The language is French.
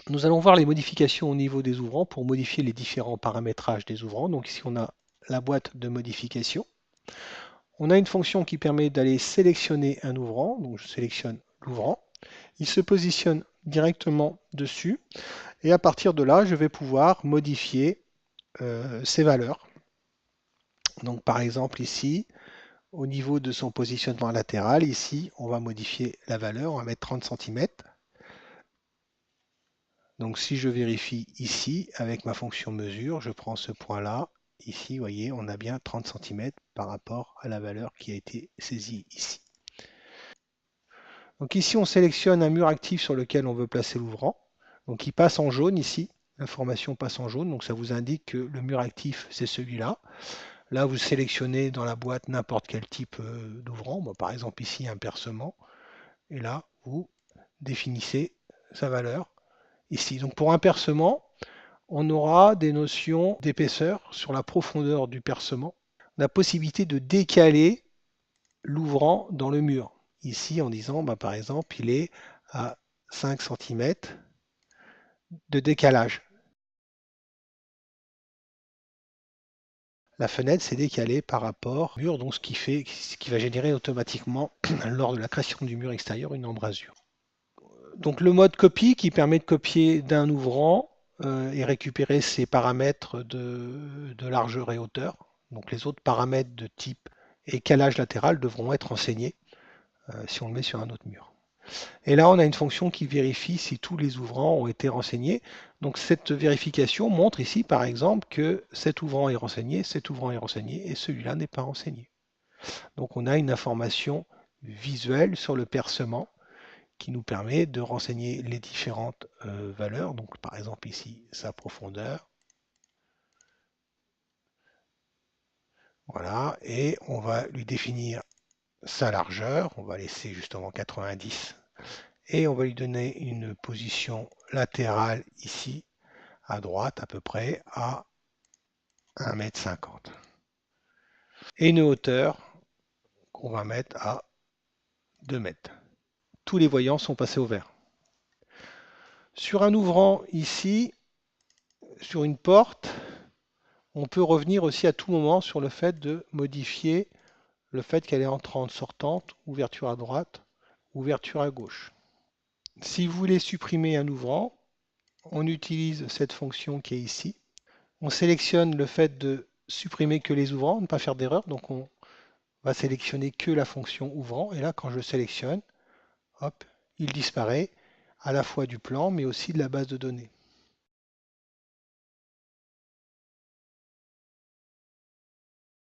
Nous allons voir les modifications au niveau des ouvrants pour modifier les différents paramétrages des ouvrants. Donc ici, on a la boîte de modification. On a une fonction qui permet d'aller sélectionner un ouvrant. Donc je sélectionne l'ouvrant. Il se positionne directement dessus. Et à partir de là, je vais pouvoir modifier ses valeurs. Donc par exemple ici, au niveau de son positionnement latéral, ici, on va modifier la valeur. On va mettre 30 cm. Donc si je vérifie ici avec ma fonction mesure, je prends ce point-là. Ici, vous voyez, on a bien 30 cm par rapport à la valeur qui a été saisie ici. Donc ici, on sélectionne un mur actif sur lequel on veut placer l'ouvrant. Donc il passe en jaune ici. L'information passe en jaune, donc ça vous indique que le mur actif, c'est celui-là. Là, vous sélectionnez dans la boîte n'importe quel type d'ouvrant. Moi, par exemple, ici, un percement. Et là, vous définissez sa valeur ici. Donc pour un percement, on aura des notions d'épaisseur sur la profondeur du percement, la possibilité de décaler l'ouvrant dans le mur. Ici, en disant, bah, par exemple, il est à 5 cm de décalage. La fenêtre s'est décalée par rapport au mur, donc ce qui va générer automatiquement, lors de la création du mur extérieur, une embrasure. Donc le mode copie qui permet de copier d'un ouvrant et récupérer ses paramètres de largeur et hauteur. Donc les autres paramètres de type écalage latéral devront être enseignés si on le met sur un autre mur. Et là, on a une fonction qui vérifie si tous les ouvrants ont été renseignés. Donc cette vérification montre ici, par exemple, que cet ouvrant est renseigné, cet ouvrant est renseigné et celui-là n'est pas renseigné. Donc on a une information visuelle sur le percement qui nous permet de renseigner les différentes valeurs. Donc par exemple ici, sa profondeur. Voilà, et on va lui définir sa largeur. On va laisser justement 90. Et on va lui donner une position latérale ici, à droite à peu près, à 1,50 m. Et une hauteur qu'on va mettre à 2 mètres. Tous les voyants sont passés au vert. Sur un ouvrant ici, sur une porte, on peut revenir aussi à tout moment sur le fait de modifier le fait qu'elle est entrante, sortante, ouverture à droite, ouverture à gauche. Si vous voulez supprimer un ouvrant, on utilise cette fonction qui est ici. On sélectionne le fait de supprimer que les ouvrants, ne pas faire d'erreur. Donc on va sélectionner que la fonction ouvrant. Et là, quand je sélectionne, hop, il disparaît à la fois du plan, mais aussi de la base de données.